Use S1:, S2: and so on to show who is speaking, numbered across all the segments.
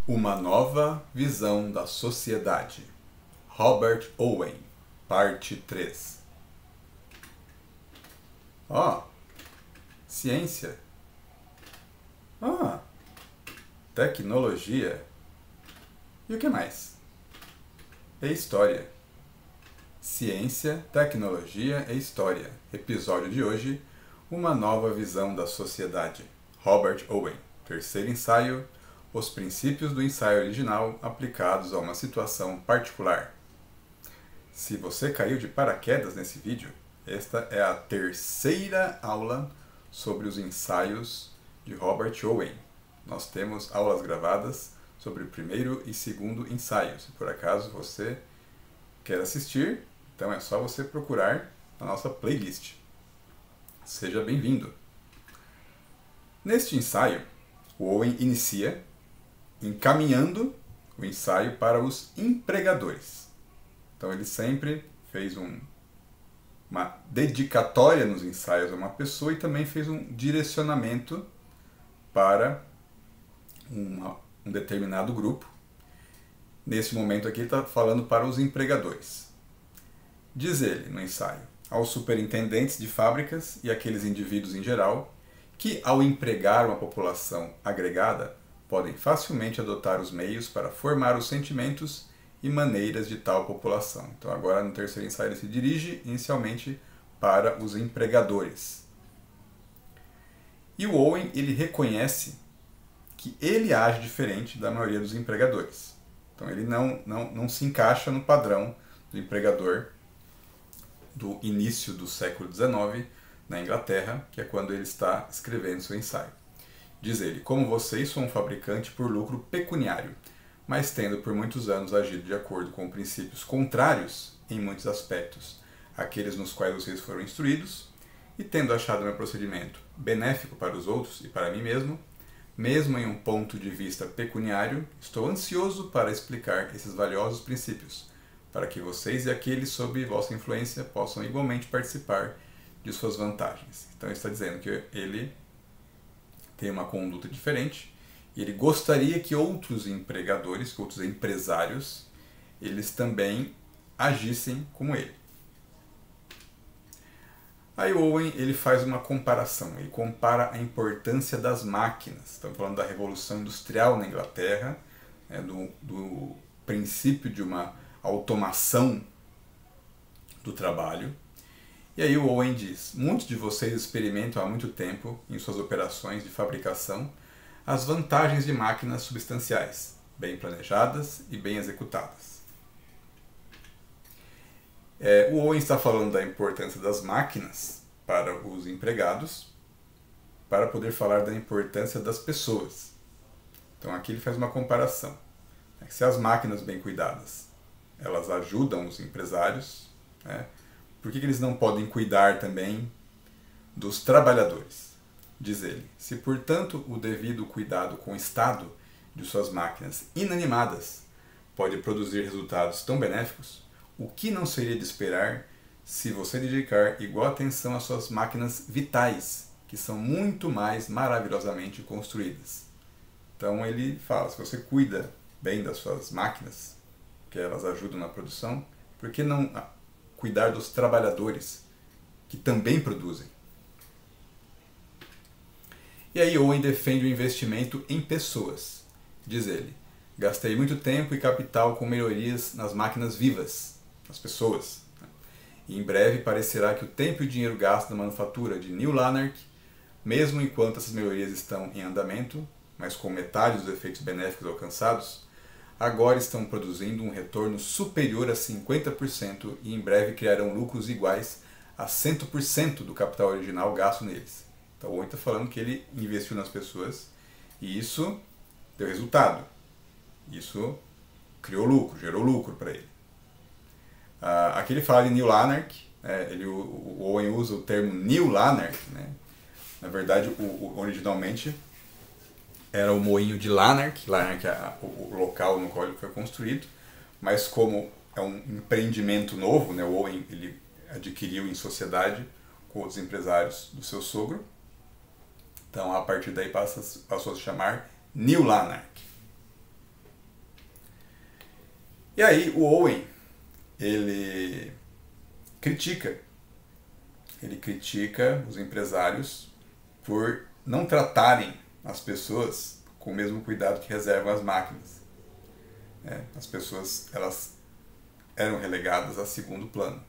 S1: Uma nova visão da sociedade. Robert Owen, parte 3. Ciência. Tecnologia. E o que mais? E história. Ciência, tecnologia e história. Episódio de hoje, uma nova visão da sociedade. Robert Owen. Terceiro ensaio. Os princípios do ensaio original aplicados a uma situação particular. Se você caiu de paraquedas nesse vídeo, esta é a terceira aula sobre os ensaios de Robert Owen. Nós temos aulas gravadas sobre o primeiro e segundo ensaio. Se por acaso você quer assistir, então é só você procurar na nossa playlist. Seja bem-vindo! Neste ensaio, o Owen inicia encaminhando o ensaio para os empregadores. Então ele sempre fez uma dedicatória nos ensaios a uma pessoa e também fez um direcionamento para um determinado grupo. Nesse momento aqui ele está falando para os empregadores. Diz ele no ensaio, aos superintendentes de fábricas e aqueles indivíduos em geral, que ao empregar uma população agregada, podem facilmente adotar os meios para formar os sentimentos e maneiras de tal população. Então agora no terceiro ensaio ele se dirige inicialmente para os empregadores. E o Owen ele reconhece que ele age diferente da maioria dos empregadores. Então ele não se encaixa no padrão do empregador do início do século XIX na Inglaterra, que é quando ele está escrevendo seu ensaio. Diz ele, como vocês, sou um fabricante por lucro pecuniário, mas tendo por muitos anos agido de acordo com princípios contrários, em muitos aspectos, àqueles nos quais vocês foram instruídos, e tendo achado meu procedimento benéfico para os outros e para mim mesmo em um ponto de vista pecuniário, estou ansioso para explicar esses valiosos princípios, para que vocês e aqueles sob vossa influência possam igualmente participar de suas vantagens. Então ele está dizendo que ele tem uma conduta diferente e ele gostaria que outros empregadores, que outros empresários, eles também agissem como ele. Aí o Owen ele faz uma comparação, ele compara a importância das máquinas. Estamos falando da Revolução Industrial na Inglaterra, do princípio de uma automação do trabalho. E aí o Owen diz, muitos de vocês experimentam há muito tempo, em suas operações de fabricação, as vantagens de máquinas substanciais, bem planejadas e bem executadas. O Owen está falando da importância das máquinas para os empregados, para poder falar da importância das pessoas. Então aqui ele faz uma comparação. Se as máquinas bem cuidadas, elas ajudam os empresários, por que eles não podem cuidar também dos trabalhadores? Diz ele, se portanto o devido cuidado com o estado de suas máquinas inanimadas pode produzir resultados tão benéficos, o que não seria de esperar se você dedicar igual atenção às suas máquinas vitais, que são muito mais maravilhosamente construídas? Então ele fala, se você cuida bem das suas máquinas, que elas ajudam na produção, por que não cuidar dos trabalhadores que também produzem? E aí Owen defende o investimento em pessoas. Diz ele, gastei muito tempo e capital com melhorias nas máquinas vivas, nas pessoas. E em breve parecerá que o tempo e o dinheiro gasto na manufatura de New Lanark, mesmo enquanto essas melhorias estão em andamento, mas com metade dos efeitos benéficos alcançados, agora estão produzindo um retorno superior a 50% e em breve criarão lucros iguais a 100% do capital original gasto neles. Então o Owen está falando que ele investiu nas pessoas e isso deu resultado. Isso criou lucro, gerou lucro para ele. Aqui ele fala de New Lanark, o Owen usa o termo New Lanark. Na verdade, originalmente era o moinho de Lanark. Lanark é o local no qual ele foi construído, mas como é um empreendimento novo, o Owen ele adquiriu em sociedade com outros empresários do seu sogro, então a partir daí passou a se chamar New Lanark. E aí o Owen, ele critica os empresários por não tratarem as pessoas com o mesmo cuidado que reservam as máquinas. As pessoas, elas eram relegadas a segundo plano.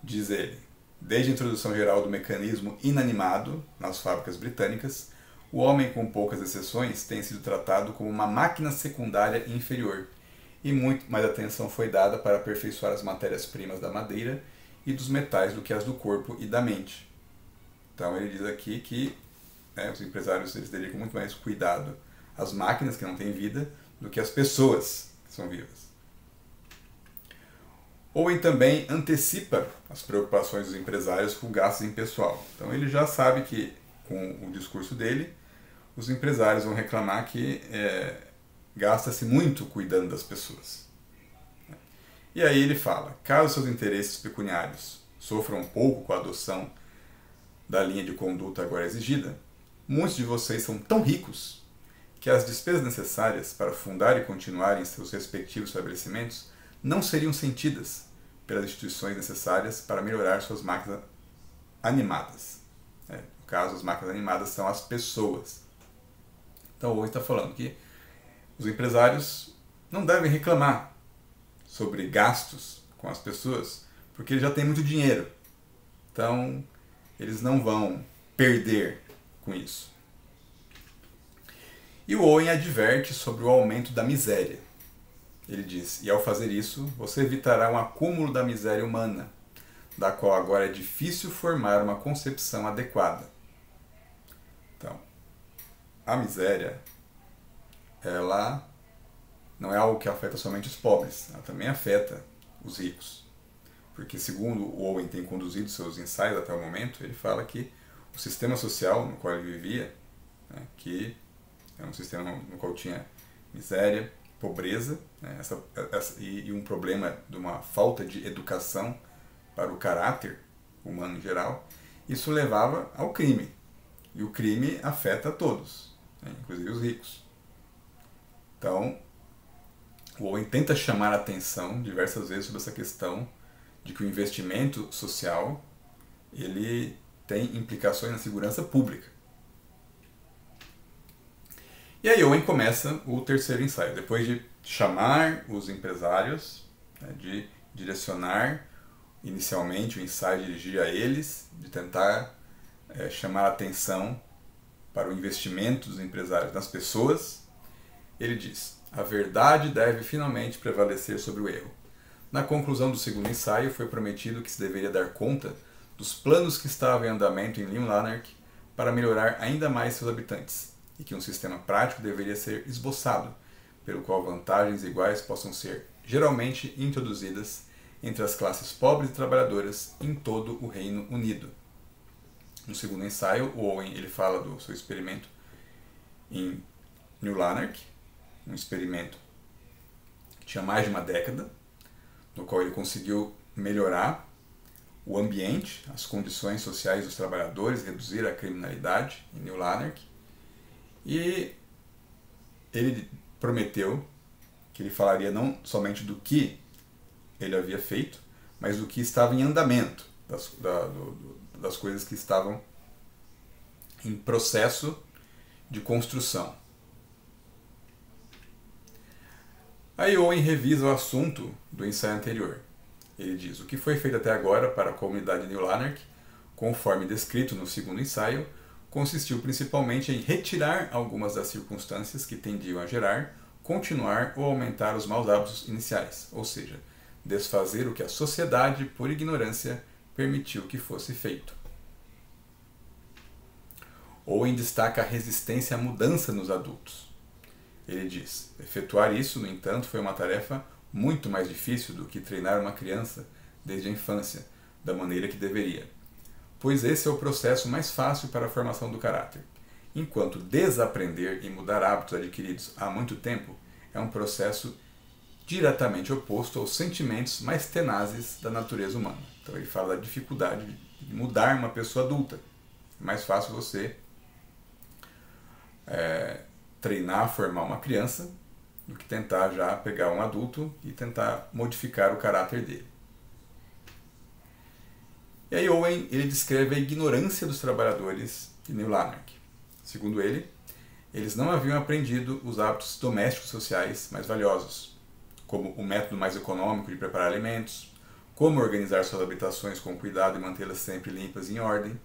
S1: Diz ele: desde a introdução geral do mecanismo inanimado nas fábricas britânicas, o homem, com poucas exceções, tem sido tratado como uma máquina secundária inferior, e muito mais atenção foi dada para aperfeiçoar as matérias-primas da madeira e dos metais do que as do corpo e da mente. Então ele diz aqui que os empresários, eles dedicam muito mais cuidado às máquinas que não têm vida do que às pessoas que são vivas. Owen também antecipa as preocupações dos empresários com gastos em pessoal. Então ele já sabe que, com o discurso dele, os empresários vão reclamar que gasta-se muito cuidando das pessoas. E aí ele fala: caso seus interesses pecuniários sofram um pouco com a adoção da linha de conduta agora exigida, muitos de vocês são tão ricos que as despesas necessárias para fundar e continuar em seus respectivos estabelecimentos não seriam sentidas pelas instituições necessárias para melhorar suas máquinas animadas. No caso, as máquinas animadas são as pessoas. Então hoje está falando que os empresários não devem reclamar sobre gastos com as pessoas, porque eles já têm muito dinheiro. Então eles não vão perder com isso. E o Owen adverte sobre o aumento da miséria. Ele diz: e ao fazer isso, você evitará um acúmulo da miséria humana, da qual agora é difícil formar uma concepção adequada. Então, a miséria, ela não é algo que afeta somente os pobres, ela também afeta os ricos. Porque, segundo o Owen tem conduzido seus ensaios até o momento, ele fala que o sistema social no qual ele vivia, que é um sistema no qual tinha miséria, pobreza, e um problema de uma falta de educação para o caráter humano em geral, isso levava ao crime. E o crime afeta a todos, inclusive os ricos. Então, o Owen tenta chamar a atenção diversas vezes sobre essa questão de que o investimento social ele tem implicações na segurança pública. E aí Owen começa o terceiro ensaio. Depois de chamar os empresários, de direcionar inicialmente o ensaio, dirigir a eles, de tentar chamar a atenção para o investimento dos empresários nas pessoas, ele diz: a verdade deve finalmente prevalecer sobre o erro. Na conclusão do segundo ensaio foi prometido que se deveria dar conta dos planos que estavam em andamento em New Lanark para melhorar ainda mais seus habitantes, e que um sistema prático deveria ser esboçado, pelo qual vantagens iguais possam ser geralmente introduzidas entre as classes pobres e trabalhadoras em todo o Reino Unido. No segundo ensaio, o Owen ele fala do seu experimento em New Lanark, um experimento que tinha mais de uma década, no qual ele conseguiu melhorar o ambiente, as condições sociais dos trabalhadores, reduzir a criminalidade em New Lanark. E ele prometeu que ele falaria não somente do que ele havia feito, mas do que estava em andamento, das coisas que estavam em processo de construção. Aí Owen revisa o assunto do ensaio anterior. Ele diz: o que foi feito até agora para a comunidade de New Lanark, conforme descrito no segundo ensaio, consistiu principalmente em retirar algumas das circunstâncias que tendiam a gerar, continuar ou aumentar os maus hábitos iniciais, ou seja, desfazer o que a sociedade, por ignorância, permitiu que fosse feito. Owen destaca a resistência à mudança nos adultos. Ele diz: efetuar isso, no entanto, foi uma tarefa muito mais difícil do que treinar uma criança desde a infância, da maneira que deveria, pois esse é o processo mais fácil para a formação do caráter, enquanto desaprender e mudar hábitos adquiridos há muito tempo é um processo diretamente oposto aos sentimentos mais tenazes da natureza humana. Então ele fala da dificuldade de mudar uma pessoa adulta. É mais fácil você treinar, formar uma criança, do que tentar já pegar um adulto e tentar modificar o caráter dele. E aí Owen ele descreve a ignorância dos trabalhadores de New Lanark. Segundo ele, eles não haviam aprendido os hábitos domésticos sociais mais valiosos, como o método mais econômico de preparar alimentos, como organizar suas habitações com cuidado e mantê-las sempre limpas e em ordem.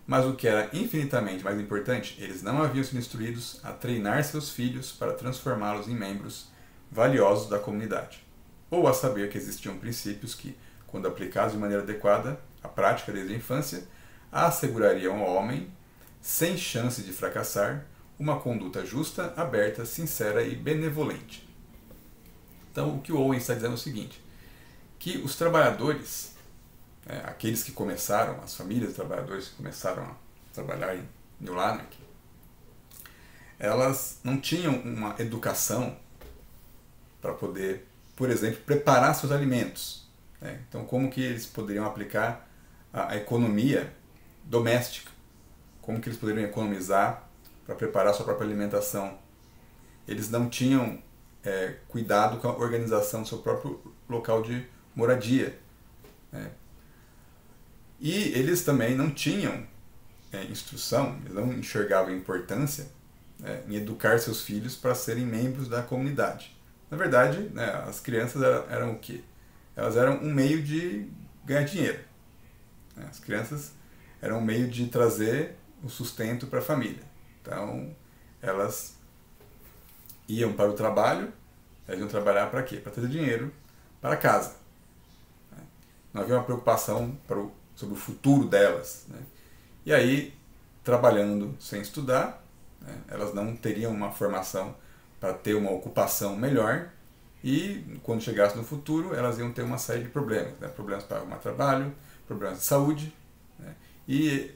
S1: Mas o que era infinitamente mais importante, eles não haviam sido instruídos a treinar seus filhos para transformá-los em membros valiosos da comunidade, ou a saber que existiam princípios que, quando aplicados de maneira adequada, a prática desde a infância, assegurariam ao homem, sem chance de fracassar, uma conduta justa, aberta, sincera e benevolente. Então, o que o Owen está dizendo é o seguinte, que os trabalhadores, aqueles que começaram, as famílias de trabalhadores que começaram a trabalhar em New Lanark, elas não tinham uma educação para poder, por exemplo, preparar seus alimentos. Então, como que eles poderiam aplicar a economia doméstica? Como que eles poderiam economizar para preparar sua própria alimentação? Eles não tinham cuidado com a organização do seu próprio local de moradia. E eles também não tinham instrução, eles não enxergavam a importância em educar seus filhos para serem membros da comunidade. Na verdade, as crianças eram o quê? Elas eram um meio de ganhar dinheiro. As crianças eram um meio de trazer o sustento para a família. Então, elas iam para o trabalho, elas iam trabalhar para quê? Para trazer dinheiro para casa. Não havia uma preocupação sobre o futuro delas. E aí, trabalhando sem estudar, elas não teriam uma formação para ter uma ocupação melhor e, quando chegasse no futuro, elas iam ter uma série de problemas. Problemas para arrumar trabalho, problemas de saúde e,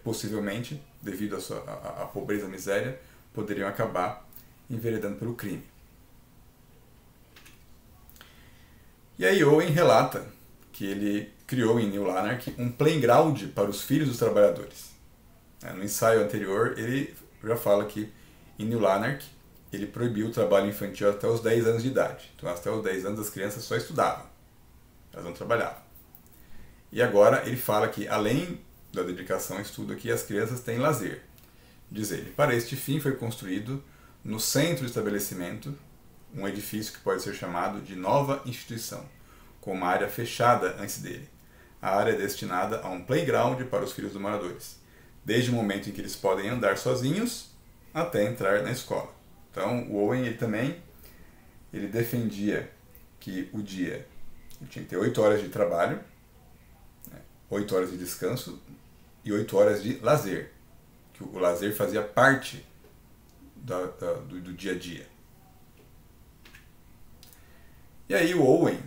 S1: possivelmente, devido à pobreza e miséria, poderiam acabar enveredando pelo crime. E aí Owen relata que ele criou em New Lanark um playground para os filhos dos trabalhadores. No ensaio anterior, ele já fala que em New Lanark ele proibiu o trabalho infantil até os 10 anos de idade. Então, até os 10 anos as crianças só estudavam, elas não trabalhavam. E agora ele fala que, além da dedicação ao estudo aqui, as crianças têm lazer. Diz ele, para este fim foi construído no centro do estabelecimento um edifício que pode ser chamado de nova instituição, com uma área fechada antes dele. A área é destinada a um playground para os filhos dos moradores, desde o momento em que eles podem andar sozinhos até entrar na escola. Então, o Owen ele defendia que o dia tinha que ter 8 horas de trabalho, 8 horas de descanso e 8 horas de lazer. Que o lazer fazia parte do dia a dia. E aí o Owen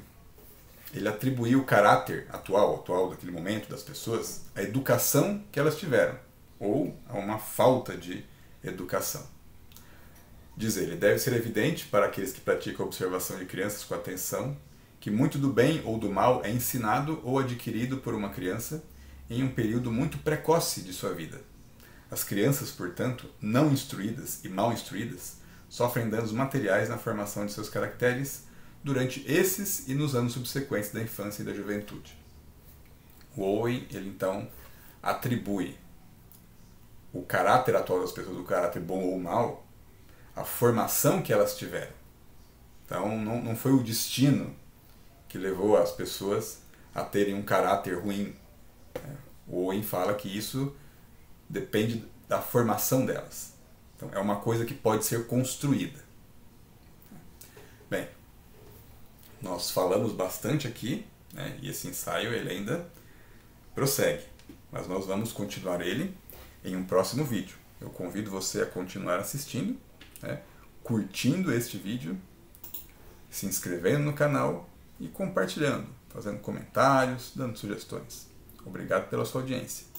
S1: ele atribuiu o caráter atual daquele momento das pessoas à educação que elas tiveram, ou a uma falta de educação. Diz ele, deve ser evidente para aqueles que praticam a observação de crianças com atenção que muito do bem ou do mal é ensinado ou adquirido por uma criança em um período muito precoce de sua vida. As crianças, portanto, não instruídas e mal instruídas, sofrem danos materiais na formação de seus caracteres durante esses e nos anos subsequentes da infância e da juventude. O Owen, ele então atribui o caráter atual das pessoas, o caráter bom ou mal, à formação que elas tiveram. Então, não foi o destino que levou as pessoas a terem um caráter ruim. O Owen fala que isso depende da formação delas. Então, é uma coisa que pode ser construída. Bem, nós falamos bastante aqui, e esse ensaio ele ainda prossegue, mas nós vamos continuar ele em um próximo vídeo. Eu convido você a continuar assistindo, curtindo este vídeo, se inscrevendo no canal e compartilhando, fazendo comentários, dando sugestões. Obrigado pela sua audiência.